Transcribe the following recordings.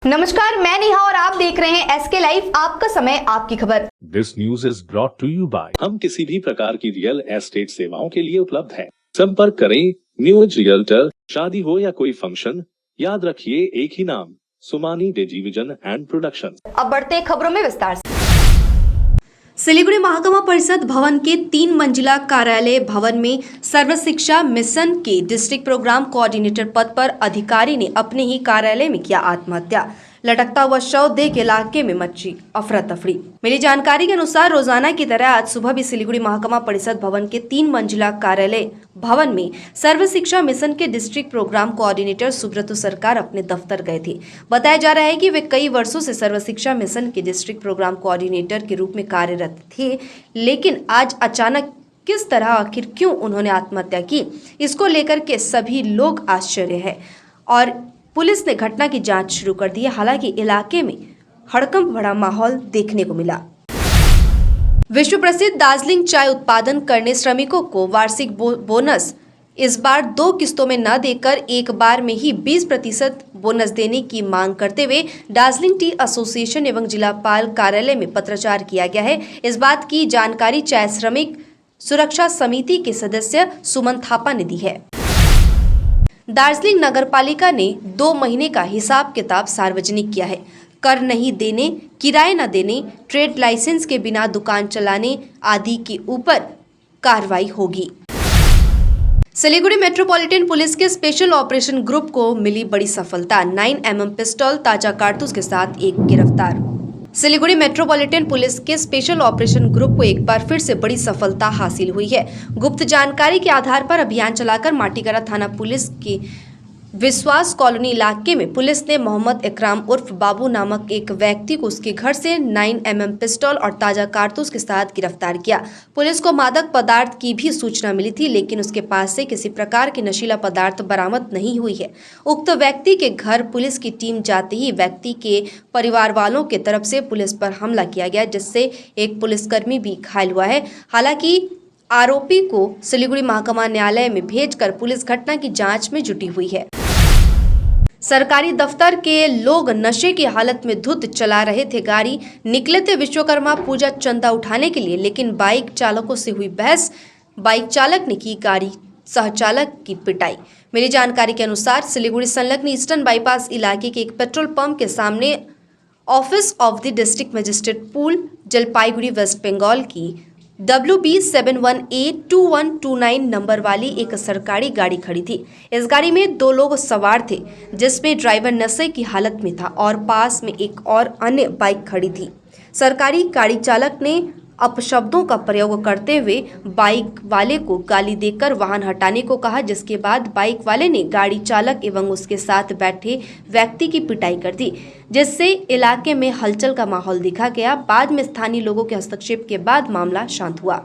नमस्कार, मैं नेहा और आप देख रहे हैं एसके लाइव, आपका समय आपकी खबर। This news is brought to you by हम किसी भी प्रकार की रियल एस्टेट सेवाओं के लिए उपलब्ध हैं। संपर्क करें न्यू एज रियल्टर। शादी हो या कोई फंक्शन, याद रखिए एक ही नाम, सुमानी डिजीविजन एंड प्रोडक्शन। अब बढ़ते हैं खबरों में विस्तार से। सिलीगुड़ी महाकमा परिषद भवन के 3 मंजिला कार्यालय भवन में सर्व शिक्षा मिशन के डिस्ट्रिक्ट प्रोग्राम कोऑर्डिनेटर पद पर अधिकारी ने अपने ही कार्यालय में किया आत्महत्या। लटकता हुआ शव देख इलाके में मची अफरा तफरी। मिली जानकारी के अनुसार रोजाना की तरह आज सुबह भी सिलीगुड़ी महाकमा परिषद भवन के 3 मंजिला कार्यालय भवन में सर्व शिक्षा मिशन के डिस्ट्रिक्ट प्रोग्राम कोऑर्डिनेटर सुब्रत सरकार अपने दफ्तर गए थे। बताया जा रहा है कि वे कई वर्षों से सर्व शिक्षा मिशन के डिस्ट्रिक्ट प्रोग्राम कोऑर्डिनेटर के रूप में कार्यरत थे, लेकिन आज अचानक किस तरह, आखिर क्यों उन्होंने आत्महत्या की, इसको लेकर के सभी लोग आश्चर्य है और पुलिस ने घटना की जांच शुरू कर दी है। हालांकि इलाके में हड़कंप भरा माहौल देखने को मिला। विश्व प्रसिद्ध दार्जिलिंग चाय उत्पादन करने श्रमिकों को वार्षिक बोनस इस बार 2 किस्तों में न देकर एक बार में ही 20% बोनस देने की मांग करते हुए दार्जिलिंग टी एसोसिएशन एवं जिलापाल कार्यालय में पत्राचार किया गया है। इस बात की जानकारी चाय श्रमिक सुरक्षा समिति के सदस्य सुमन थापा ने दी है। दार्जिलिंग नगरपालिका ने 2 महीने का हिसाब किताब सार्वजनिक किया है। कर नहीं देने, किराए न देने, ट्रेड लाइसेंस के बिना दुकान चलाने आदि के ऊपर कार्रवाई होगी। सिलीगुड़ी मेट्रोपॉलिटन पुलिस के स्पेशल ऑपरेशन ग्रुप को मिली बड़ी सफलता। 9mm पिस्टल, ताजा कारतूस के साथ एक गिरफ्तार। सिलीगुड़ी मेट्रोपॉलिटन पुलिस के स्पेशल ऑपरेशन ग्रुप को एक बार फिर से बड़ी सफलता हासिल हुई है। गुप्त जानकारी के आधार पर अभियान चलाकर माटीगरा थाना पुलिस की विश्वास कॉलोनी इलाके में पुलिस ने मोहम्मद इकराम उर्फ बाबू नामक एक व्यक्ति को उसके घर से 9mm पिस्टल और ताजा कारतूस के साथ गिरफ्तार किया। पुलिस को मादक पदार्थ की भी सूचना मिली थी, लेकिन उसके पास से किसी प्रकार के नशीला पदार्थ बरामद नहीं हुई है। उक्त व्यक्ति के घर पुलिस की टीम जाते ही व्यक्ति के परिवार वालों के तरफ से पुलिस पर हमला किया गया, जिससे एक पुलिसकर्मी भी घायल हुआ है। हालांकि आरोपी को सिलीगुड़ी महकमा न्यायालय में भेजकर पुलिस घटना की जांच में जुटी हुई है। सरकारी दफ्तर के लोग नशे की हालत में धुत चला रहे थे गाड़ी। निकले थे विश्वकर्मा पूजा चंदा उठाने के लिए, लेकिन बाइक चालकों से हुई बहस। बाइक चालक ने की गाड़ी सहचालक की पिटाई। मिली जानकारी के अनुसार सिलीगुड़ी संलग्न ईस्टर्न बाईपास इलाके के एक पेट्रोल पंप के सामने office of the district magistrate पूल जलपाईगुड़ी वेस्ट बंगाल की WB71A2129 नंबर वाली एक सरकारी गाड़ी खड़ी थी। इस गाड़ी में 2 लोग सवार थे, जिसमें ड्राइवर नशे की हालत में था और पास में एक और अन्य बाइक खड़ी थी। सरकारी गाड़ी चालक ने अपशब्दों का प्रयोग करते हुए बाइक वाले को गाली देकर वाहन हटाने को कहा, जिसके बाद बाइक वाले ने गाड़ी चालक एवं उसके साथ बैठे व्यक्ति की पिटाई कर दी, जिससे इलाके में हलचल का माहौल देखा गया। बाद में स्थानीय लोगों के हस्तक्षेप के बाद मामला शांत हुआ।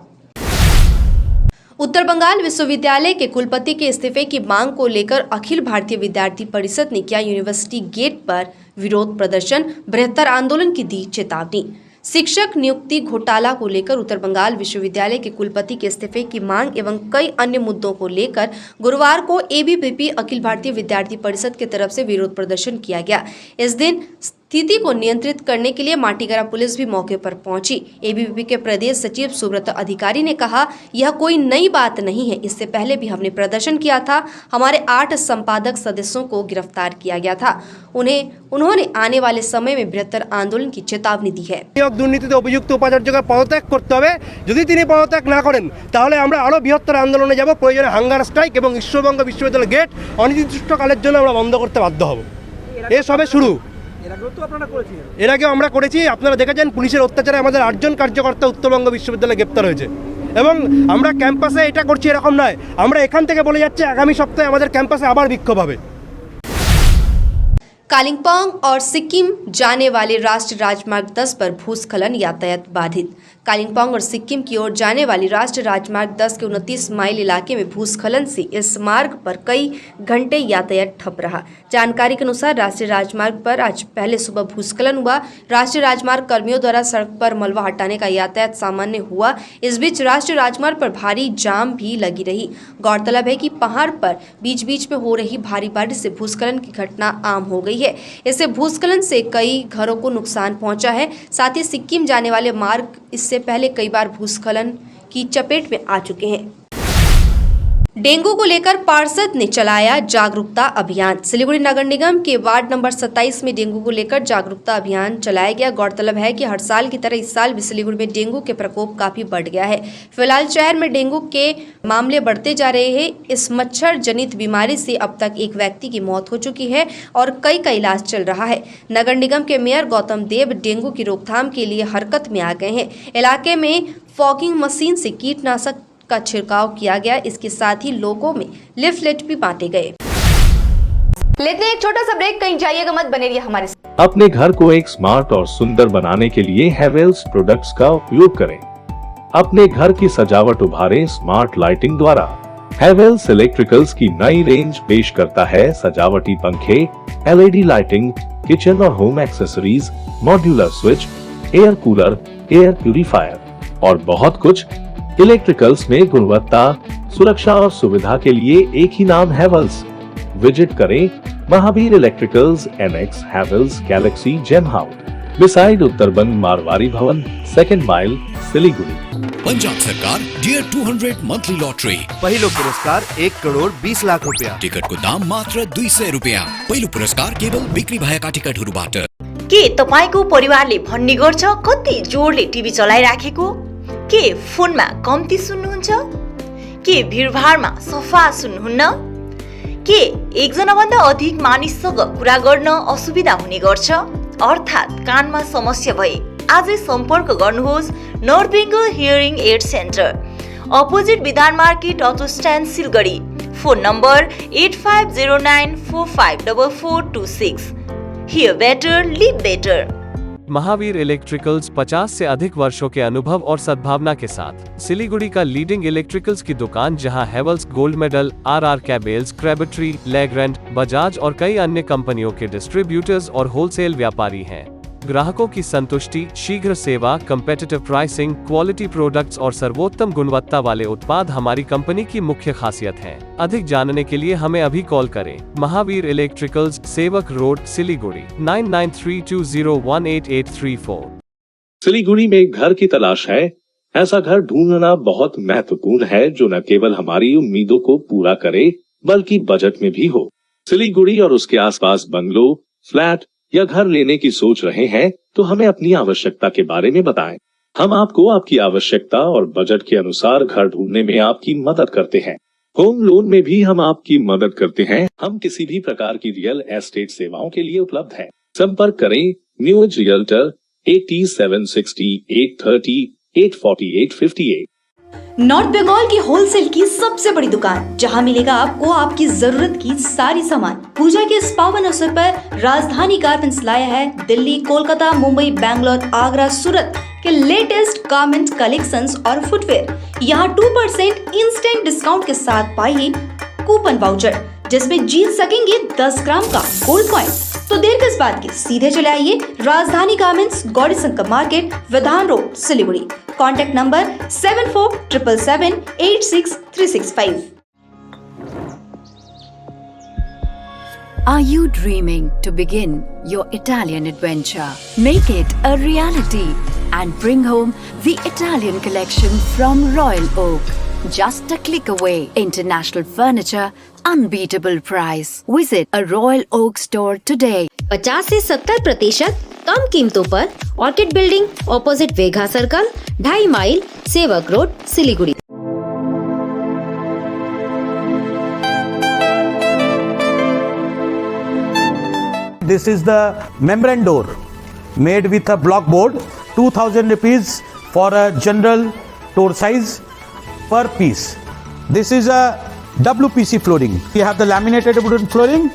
उत्तर बंगाल विश्वविद्यालय के कुलपति के इस्तीफे की मांग को लेकर अखिल भारतीय विद्यार्थी परिषद ने किया यूनिवर्सिटी गेट पर विरोध प्रदर्शन, बृहत्तर आंदोलन की दी चेतावनी। शिक्षक नियुक्ति घोटाला को लेकर उत्तर बंगाल विश्वविद्यालय के कुलपति के इस्तीफे की मांग एवं कई अन्य मुद्दों को लेकर गुरुवार को एबीवीपी अखिल भारतीय विद्यार्थी परिषद की तरफ से विरोध प्रदर्शन किया गया। इस दिन स्थिति को नियंत्रित करने के लिए माटीगरा पुलिस भी मौके पर पहुंची। एबीवीपी के प्रदेश सचिव सुब्रत अधिकारी ने कहा, यह कोई नई बात नहीं है, इससे पहले भी हमने प्रदर्शन किया था। हमारे 8 संपादक सदस्यों को गिरफ्तार किया गया था। उन्होंने आने वाले समय में बृहत्तर आंदोलन की चेतावनी दी है। দুর্নীতিতে অভিযুক্ত উপাচার্যকে পদত্যাগ করতে হবে। যদি তিনি পদত্যাগ না করেন তাহলে আমরা আরো বৃহত্তর আন্দোলনে যাব। প্রয়োজনে হাঙ্গার স্ট্রাইক এবং বিশ্ববঙ্গ বিশ্ববিদ্যালয় গেট অনির্দিষ্টকালের জন্য আমরা বন্ধ করতে বাধ্য হব। এই সবে শুরু। এর আগেও আমরা করেছি। আপনারা দেখেছেন পুলিশের অত্যাচারে আমাদের 8 জন কার্যকর্তা উত্তরবঙ্গ বিশ্ববিদ্যালয়ে গ্রেপ্তার হয়েছে এবং আমরা ক্যাম্পাসে এটা করছি এরকম নয়। আমরা এখান থেকে বলে যাচ্ছি আগামী সপ্তাহে আমাদের ক্যাম্পাসে আবার বিক্ষোভ হবে। कालिम्पोंग और सिक्किम जाने वाले राष्ट्रीय राजमार्ग 10 पर भूस्खलन, यातायात बाधित। कालिम्पोंग और सिक्किम की ओर जाने वाली राष्ट्रीय राजमार्ग 10 के 29 माइल इलाके में भूस्खलन से इस मार्ग पर कई घंटे यातायात ठप रहा। जानकारी के अनुसार राष्ट्रीय राजमार्ग पर आज पहले सुबह भूस्खलन हुआ। राष्ट्रीय राजमार्ग कर्मियों द्वारा सड़क पर मलबा हटाने का यातायात सामान्य हुआ। इस बीच राष्ट्रीय राजमार्ग पर भारी जाम भी लगी रही। गौरतलब है कि पहाड़ पर बीच बीच में हो रही भारी बारिश से भूस्खलन की घटना आम हो गई गई है। इससे भूस्खलन से कई घरों को नुकसान पहुंचा है। साथ ही सिक्किम जाने वाले मार्ग इससे पहले कई बार भूस्खलन की चपेट में आ चुके हैं। डेंगू को लेकर पार्षद ने चलाया जागरूकता अभियान। सिलीगुड़ी नगर निगम के वार्ड नंबर 27 में डेंगू को लेकर जागरूकता अभियान चलाया गया। गौरतलब है कि हर साल की तरह इस साल भी सिलीगुड़ी में डेंगू के प्रकोप काफी बढ़ गया है। फिलहाल शहर में डेंगू के मामले बढ़ते जा रहे हैं। इस मच्छर जनित बीमारी से अब तक एक व्यक्ति की मौत हो चुकी है और कई का इलाज चल रहा है। नगर निगम के मेयर गौतम देव डेंगू की रोकथाम के लिए हरकत में आ गए हैं। इलाके में फॉगिंग मशीन से कीटनाशक का छिड़काव किया गया। इसके साथ ही लोगों में लिफलेट भी बांटे गए। लेते हैं एक छोटा सा ब्रेक, कहीं जाइएगा मत, बने रहिए हमारे साथ। अपने घर को एक स्मार्ट और सुंदर बनाने के लिए हेवेल्स प्रोडक्ट्स का उपयोग करें। अपने घर की सजावट उभारें स्मार्ट लाइटिंग द्वारा। हेवेल्स इलेक्ट्रिकल्स की नई रेंज पेश करता है सजावटी पंखे, LED लाइटिंग, किचन और home accessories, modular switch, air cooler, air purifier और बहुत कुछ। इलेक्ट्रिकल्स में गुणवत्ता, सुरक्षा और सुविधा के लिए एक ही नाम हेवेल्स। विजिट करें Mahavir electricals, NX Havells galaxy gem house, beside Uttarband Marwari Bhavan, 2nd mile, Siliguri. Punjab सरकार डियर 200 मंथली लॉटरी पहिलो पुरस्कार 1 करोड़ 20 लाख रुपया। टिकटको दाम मात्र 200 रुपैयाँ। पहिलो पुरस्कार केवल बिक्री भएका टिकटहरूबाट। के तपाईको परिवारले भन्ने गर्छ कति जोडले टिभी चलाइराखेको? के फोनमा कम्ती सुन्नुहुन्छ? के भिडभाडमा सफा सुन्नुहुन्न? के एकजना भन्दा अधिक मानिससँग कुरा गर्न असुविधा हुने गर्छ? अर्थात् कानमा समस्या भए आजै सम्पर्क गर्नुहोस् North Bengal hearing aid centre, opposite Vidhan market, auto stand, Siliguri. Phone number 8509454426। Hear better, live better. Mahavir electricals 50 से अधिक वर्षों के अनुभव और सद्भावना के साथ सिलीगुड़ी का लीडिंग इलेक्ट्रिकल्स की दुकान, जहां Havells gold medal, RR cables, Crabtree, Legrand, Bajaj और कई अन्य कंपनियों के डिस्ट्रीब्यूटर्स और होलसेल व्यापारी हैं। ग्राहकों की संतुष्टि, शीघ्र सेवा, कम्पेटिटिव प्राइसिंग, क्वालिटी प्रोडक्ट्स और सर्वोत्तम गुणवत्ता वाले उत्पाद हमारी कंपनी की मुख्य खासियत है। अधिक जानने के लिए हमें अभी कॉल करें। महावीर इलेक्ट्रिकल्स, सेवक रोड, सिलीगुड़ी, 9932018834। सिलीगुड़ी में एक घर की तलाश है? ऐसा घर ढूंढना बहुत महत्वपूर्ण है जो न केवल हमारी उम्मीदों को पूरा करे बल्कि बजट में भी हो। सिलीगुड़ी और उसके आसपास बंगलो, फ्लैट या घर लेने की सोच रहे हैं तो हमें अपनी आवश्यकता के बारे में बताएं। हम आपको आपकी आवश्यकता और बजट के अनुसार घर ढूंढने में आपकी मदद करते हैं। होम लोन में भी हम आपकी मदद करते हैं। हम किसी भी प्रकार की रियल एस्टेट सेवाओं के लिए उपलब्ध हैं। संपर्क करें New Age Realtor 8760 830 84858। North Bengal की होलसेल की सबसे बड़ी दुकान, जहां मिलेगा आपको आपकी जरूरत की सारी सामान। पूजा के इस पावन अवसर पर राजधानी गारमेंट्स लाया है दिल्ली, कोलकाता, मुंबई, बैंगलोर, आगरा, सूरत के लेटेस्ट गारमेंट कलेक्शंस और फुटवेयर। यहाँ 2% इंस्टेंट डिस्काउंट के साथ पाइए कूपन वाउचर, जिसमें जीत सकेंगे 10 ग्राम का गोल्ड कॉइन। तो देर किस बात की, सीधे चले आइए राजधानी गारमेंट्स, गौरी शंकर मार्केट, विधान road, Siliguri. Contact number 7477786365। Are you dreaming to begin your Italian adventure? Make it a reality and bring home the Italian collection from Royal Oak. Just a click away. International furniture, unbeatable price. Visit a Royal Oak store today. 50 से 70% कम कीमतों पर orchid building, opposite Vega circle, 2.5 mile, Sevoke road, Siliguri. This is the membrane door made with a block board, 2000 rupees for a general door size per piece. This is a WPC flooring. We have the laminated wooden flooring,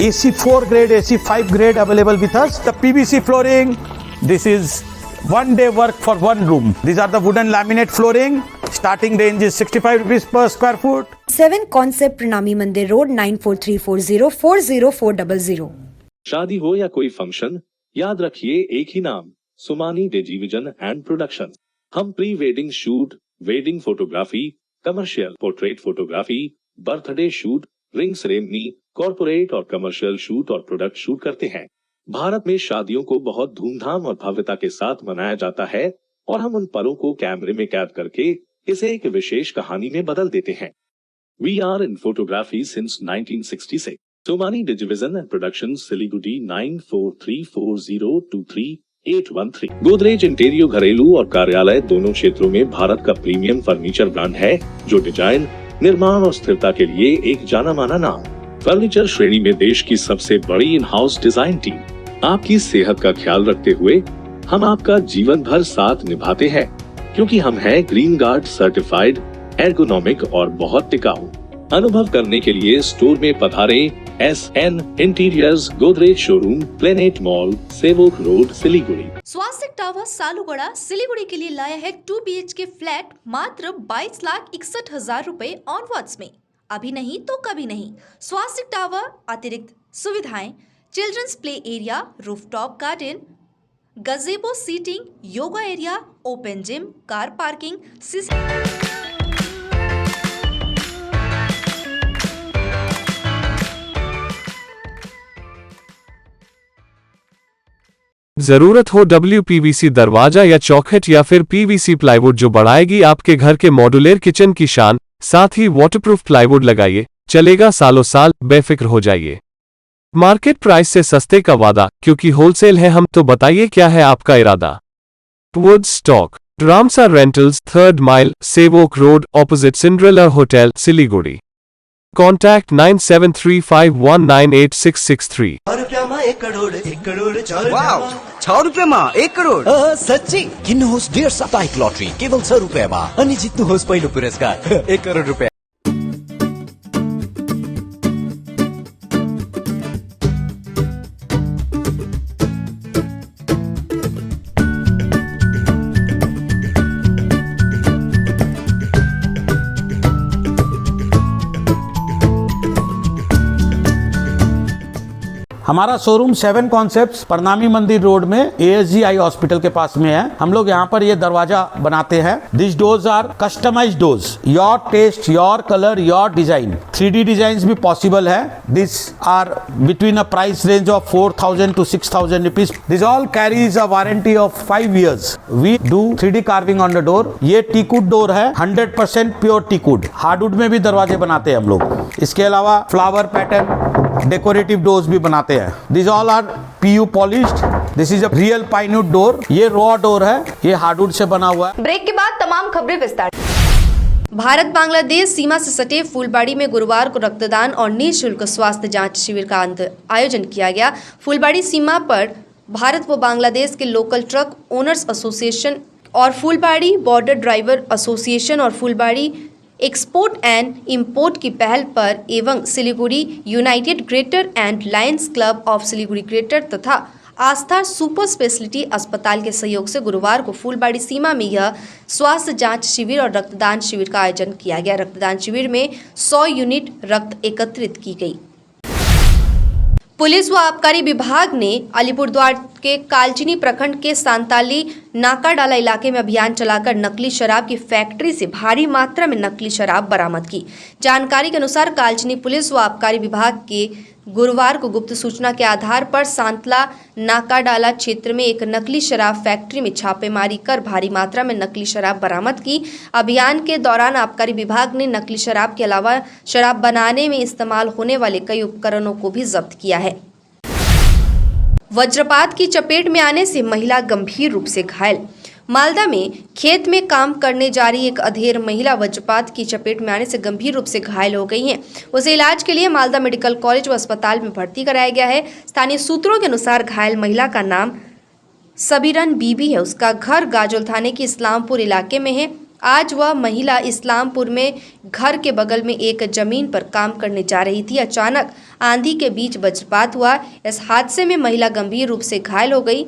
AC4 grade, AC5 grade available with us. The PVC flooring, this is one day work for one room. These are the wooden laminate flooring. Starting range is 65 rupees per square foot. 7 Concept प्रणामी मंदिर road 9434040400। शादी हो या कोई function, याद रखिए एक ही नाम, Sumani television and production. हम pre wedding shoot, wedding photography, commercial portrait photography, birthday shoot, ring ceremony, corporate और कमर्शियल शूट और प्रोडक्ट शूट करते हैं। भारत में शादियों को बहुत धूमधाम और भव्यता के साथ मनाया जाता है और हम उन पलों को कैमरे में कैद करके इसे एक विशेष कहानी में बदल देते हैं। We are in photography since 1966. Somani Digivision and Production, Siliguri 9434023813। Godrej इंटीरियो घरेलू और कार्यालय दोनों क्षेत्रों में भारत का प्रीमियम फर्नीचर ब्रांड है, जो डिजाइन, निर्माण और स्थिरता के लिए एक जाना माना नाम। फर्नीचर श्रेणी में देश की सबसे बड़ी इन हाउस डिजाइन टीम। आपकी सेहत का ख्याल रखते हुए हम आपका जीवन भर साथ निभाते हैं, क्योंकि हम हैं ग्रीन गार्ड सर्टिफाइड, एर्गोनॉमिक और बहुत टिकाऊ। अनुभव करने के लिए स्टोर में पधारें। SN interiors, Godrej showroom, planet mall, Sevoke road, Siliguri. Swastik tower Salugara Siliguri के लिए लाया है 2 BHK फ्लैट मात्र 22,61,000 रुपए ऑनवर्ड्स में। अभी नहीं तो कभी नहीं। स्वास्तिक टावर अतिरिक्त सुविधाएं, children's play area, rooftop garden, gazebo seating, yoga area, open gym, car parking, जरूरत हो WPVC दरवाजा या चौखट या फिर PVC प्लाईवुड जो बढ़ाएगी आपके घर के मॉड्यूलर किचन की शान, साथ ही वाटरप्रूफ प्लाईवुड लगाइए, चलेगा सालों साल, बेफिक्र हो जाइए। मार्केट प्राइस से सस्ते का वादा, क्योंकि होलसेल है हम, तो बताइए क्या है आपका इरादा। Would stock, Ramsa rentals, 3rd mile, Sevoke road, opposite Cinderella hotel, Siliguri. Contact 9735198663। 6 रुपियाँमा 1 करोड। सच्ची किन्नुहोस् डेढ साप्ताहिक लटरी केवल 6 रुपियाँमा अनि जित्नुहोस् पहिलो पुरस्कार 1 करोड रुपियाँ। हमारा शोरूम 7 कॉन्सेप्ट्स प्रणामी मंदिर रोड में ASG आई हॉस्पिटल के पास में है। हम लोग यहाँ पर ये दरवाजा बनाते हैं। This doors are customised doors, your taste, your colour, your design. 3D design भी पॉसिबल है। This are between a price range of 4,000 to 6,000 rupees. This all carries a warranty of 5 years। We do 3D carving on the door. ये teakwood door है, 100% pure teakwood. Hardwood में भी दरवाजे बनाते हैं हम लोग। इसके अलावा फ्लावर पैटर्न, डेकोरेटिव डोर्स भी बनाते हैं। These all are PU polished. This is a real pine wood door. ये रॉ डोर है, ये हार्डवुड से बना हुआ है। ब्रेक के बाद तमाम खबरें विस्तार। भारत बांग्लादेश सीमा से सटे फूलबाड़ी में गुरुवार को रक्तदान और निःशुल्क स्वास्थ्य जांच शिविर का आयोजन किया गया। फूलबाड़ी सीमा पर भारत व बांग्लादेश के लोकल ट्रक ओनर्स एसोसिएशन और फूलबाड़ी बॉर्डर ड्राइवर एसोसिएशन और फूलबाड़ी एक्सपोर्ट एंड इंपोर्ट की पहल पर एवं Siliguri United greater and Lions club of Siliguri greater तथा आस्था सुपर स्पेशलिटी अस्पताल के सहयोग से गुरुवार को फूलबाड़ी सीमा में यह स्वास्थ्य जांच शिविर और रक्तदान शिविर का आयोजन किया गया। रक्तदान शिविर में 100 यूनिट रक्त एकत्रित की गई। पुलिस व आबकारी विभाग ने अलीपुरद्वार के कालचिनी प्रखंड के सांताली नाकाडाला इलाके में अभियान चलाकर नकली शराब की फैक्ट्री से भारी मात्रा में नकली शराब बरामद की। जानकारी के अनुसार कालचिनी पुलिस व आबकारी विभाग के गुरुवार को गुप्त सूचना के आधार पर सांतला नाकाडाला क्षेत्र में एक नकली शराब फैक्ट्री में छापेमारी कर भारी मात्रा में नकली शराब बरामद की। अभियान के दौरान आबकारी विभाग ने नकली शराब के अलावा शराब बनाने में इस्तेमाल होने वाले कई उपकरणों को भी जब्त किया है। वज्रपात की चपेट में आने से महिला गंभीर रूप से घायल। मालदा में खेत में काम करने जा रही एक अधेड़ महिला वज्रपात की चपेट में आने से गंभीर रूप से घायल हो गई हैं। उसे इलाज के लिए मालदा मेडिकल कॉलेज व अस्पताल में भर्ती कराया गया है। स्थानीय सूत्रों के अनुसार घायल महिला का नाम सबीरन बीबी है। उसका घर गाजोल थाने के इस्लामपुर इलाके में है। आज वह महिला इस्लामपुर में घर के बगल में एक जमीन पर काम करने जा रही थी। अचानक आंधी के बीच वज्रपात हुआ। इस हादसे में महिला गंभीर रूप से घायल हो गई।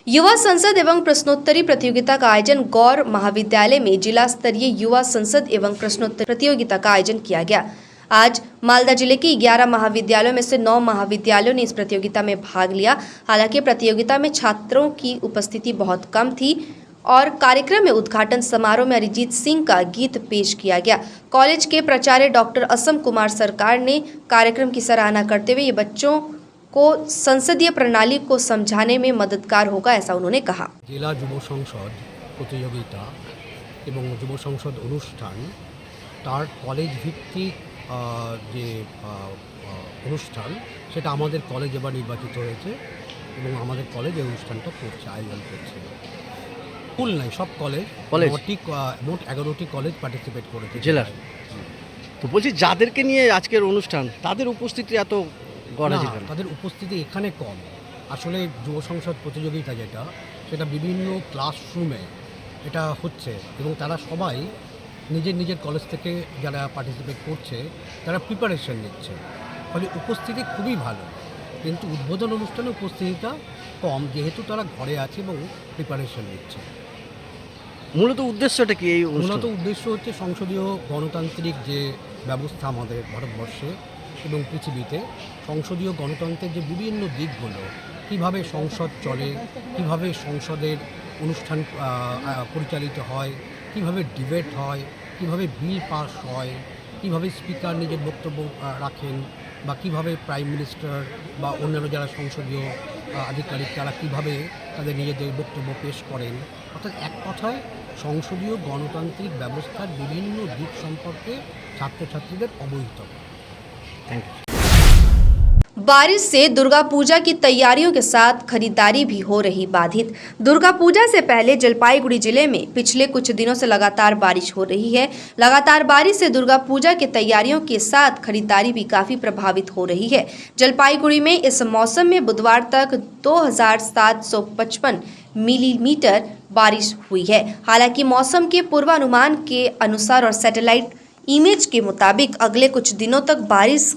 युवा संसद एवं प्रश्नोत्तरी प्रतियोगिता का आयोजन गौर महाविद्यालय में जिला स्तरीय युवा संसद एवं प्रश्नोत्तरी प्रतियोगिता का आयोजन किया गया। आज मालदा जिले के 11 महाविद्यालयों में से 9 महाविद्यालयों ने इस प्रतियोगिता में भाग लिया। हालांकि प्रतियोगिता में छात्रों की उपस्थिति बहुत कम थी और कार्यक्रम में उद्घाटन समारोह में अरिजीत सिंह का गीत पेश किया गया। कॉलेज के प्राचार्य डॉक्टर असम कुमार सरकार ने कार्यक्रम की सराहना करते हुए ये बच्चों को संसदीय प्रणाली को समझाने में मददगार होगा, ऐसा उन्होंने कहा। জেলা যুব সংসদ প্রতিযোগিতা এবং যুব সংসদ অনুষ্ঠান তার কলেজ ভিত্তিক যে অনুষ্ঠান সেটা আমাদের কলেজ এবার নির্বাচিত হয়েছে এবং আমাদের কলেজ এই অনুষ্ঠানটা করছে, আয়োজন করছে। স্কুল নাই, সব কলেজ মোট 11টি কলেজ পার্টিসিপেট করেছে জেলার। তো বলছি যাদেরকে নিয়ে আজকের অনুষ্ঠান তাদের উপস্থিতি এত তাদের উপস্থিতি এখানে কম। আসলে যুব সংসদ প্রতিযোগিতা যেটা সেটা বিভিন্ন ক্লাসরুমে এটা হচ্ছে এবং তারা সবাই নিজের নিজের কলেজ থেকে যারা পার্টিসিপেট করছে তারা প্রিপারেশন নিচ্ছে, ফলে উপস্থিতি খুবই ভালো। কিন্তু উদ্বোধন অনুষ্ঠানে উপস্থিতিটা কম, যেহেতু তারা ঘরে আছে এবং প্রিপারেশন নিচ্ছে। মূলত উদ্দেশ্যটা কি? এই মূলত উদ্দেশ্য হচ্ছে সংসদীয় গণতান্ত্রিক যে ব্যবস্থা আমাদের ভারতবর্ষে এবং পৃথিবীতে, সংসদীয় গণতন্ত্রের যে বিভিন্ন দিকগুলো, কীভাবে সংসদ চলে, কীভাবে সংসদের অনুষ্ঠান পরিচালিত হয়, কীভাবে ডিবেট হয়, কীভাবে বিল পাস হয়, কীভাবে স্পিকার নিজের বক্তব্য রাখেন, বা কীভাবে প্রাইম মিনিস্টার বা অন্যান্য যারা সংসদীয় আধিকারিক তারা কীভাবে তাদের নিজেদের বক্তব্য পেশ করেন। অর্থাৎ এক কথায় সংসদীয় গণতান্ত্রিক ব্যবস্থার বিভিন্ন দিক সম্পর্কে ছাত্রছাত্রীদের অবহিত। Thank you. बारिश से दुर्गा पूजा की तैयारियों के साथ खरीदारी भी हो रही बाधित। दुर्गा पूजा से पहले जलपाईगुड़ी जिले में पिछले कुछ दिनों से लगातार बारिश हो रही है। लगातार बारिश से दुर्गा पूजा की तैयारियों के साथ खरीदारी भी काफ़ी प्रभावित हो रही है। जलपाईगुड़ी में इस मौसम में बुधवार तक 2755 मिलीमीटर बारिश हुई है। हालांकि मौसम के पूर्वानुमान के अनुसार और सैटेलाइट इमेज के मुताबिक अगले कुछ दिनों तक बारिश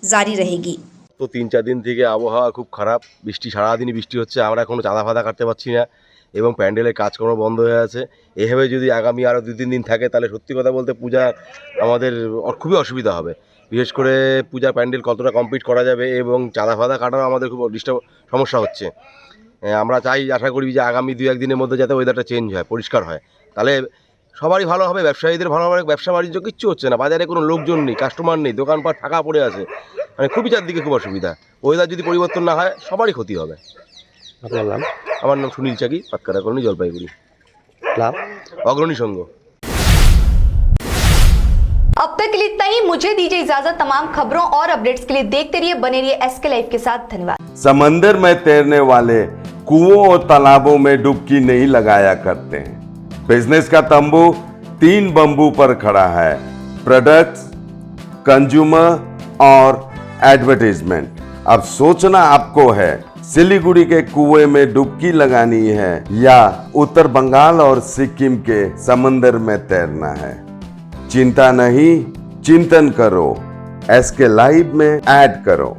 जारी रहेगी। তো 3-4 দিন থেকে আবহাওয়া খুব খারাপ, বৃষ্টি সারাদিনই বৃষ্টি হচ্ছে, আমরা এখনও চাঁদা ফাদা কাটতে পারছি না এবং প্যান্ডেলের কাজকর্ম বন্ধ হয়ে আছে। এভাবে যদি আগামী আরও 2-3 দিন থাকে তাহলে সত্যি কথা বলতে পূজা আমাদের খুবই অসুবিধা হবে। বিশেষ করে পূজার প্যান্ডেল কতটা কমপ্লিট করা যাবে এবং চাঁদা ফাদা কাটানো আমাদের খুব সমস্যা হচ্ছে। আমরা চাই, আশা করি যে আগামী 2-1 দিনের মধ্যে যাতে ওয়েদারটা চেঞ্জ হয়, পরিষ্কার হয়, তাহলে সবারই ভালো হবে, ব্যবসায়ীদের ভালো হবে। ব্যবসা বাণিজ্য কিচ্ছু হচ্ছে না, বাজারে কোনো লোকজন নেই, কাস্টমার নেই, দোকানপাট ফাঁকা পড়ে আছে, মানে খুবই চারদিকে খুব অসুবিধা। ওয়েদার যদি পরিবর্তন না হয় সবারই ক্ষতি হবে। আপনার নাম? আমার নাম সুনীল চাকি, পাতকারা কলোনি, জলপাইগুড়ি, ক্লাব অগ্রণী সংঘ। अब तक के लिए इतना ही। मुझे दीजिए इजाजत। तमाम खबरों और अपडेट्स के लिए देखते रहिए, बने रहिए एसके लाइव के साथ। धन्यवाद। समंदर में तैरने वाले कुओं और तालाबों में डुबकी नहीं लगाया करते हैं। बिजनेस का तंबू 3 बंबू पर खड़ा है: प्रोडक्ट्स, कंज्यूमर और एडवर्टाइजमेंट। अब सोचना आपको है सिलीगुड़ी के कुएं में डुबकी लगानी है या उत्तर बंगाल और सिक्किम के समंदर में तैरना है। चिंता नहीं, चिंतन करो, एसके लाइव में ऐड करो।